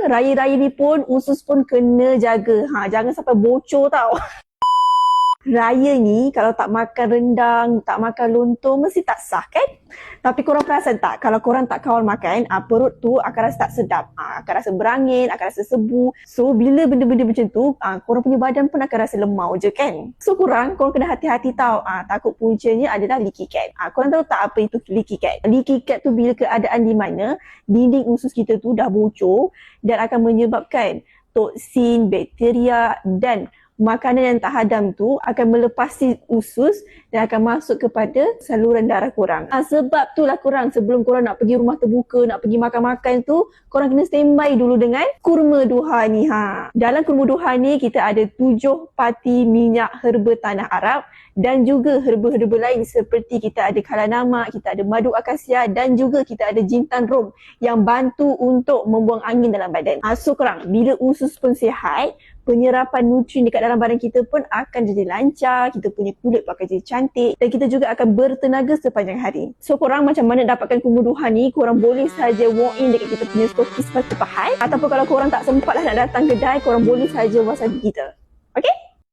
Raya-raya ni pun usus pun kena jaga. Jangan sampai bocor tau. Raya ni kalau tak makan rendang, tak makan lontong mesti tak sah kan? Tapi korang perasan tak, kalau korang tak kawal makan, perut tu akan rasa tak sedap. Akan rasa berangin, akan rasa sebu. So bila benda-benda macam tu, korang punya badan pun akan rasa lemau je kan? So korang kena hati-hati tau. Takut puncanya adalah leaky gut. Korang tahu tak apa itu leaky gut? Leaky gut tu bila keadaan di mana dinding usus kita tu dah bocor dan akan menyebabkan toksin, bakteria dan makanan yang tak hadam tu akan melepasi usus dan akan masuk kepada saluran darah korang. Sebab itulah korang sebelum korang nak pergi rumah terbuka, nak pergi makan-makan tu, korang kena standby dulu dengan kurma duha ni. Dalam kurma duha ni kita ada 7 parti minyak herba tanah Arab dan juga herba-herba lain seperti kita ada kalanama, kita ada madu akasia dan juga kita ada jintan rom yang bantu untuk membuang angin dalam badan. So korang, bila usus pun sihat, penyerapan nutrien dekat dalam badan kita pun akan jadi lancar, kita punya kulit pun akan jadi cantik dan kita juga akan bertenaga sepanjang hari. So korang macam mana dapatkan kurma duha ni, korang boleh saja walk in dekat kita punya stokis Patipahal ataupun kalau korang tak sempat lah nak datang kedai, korang boleh saja WhatsApp kita. Okay?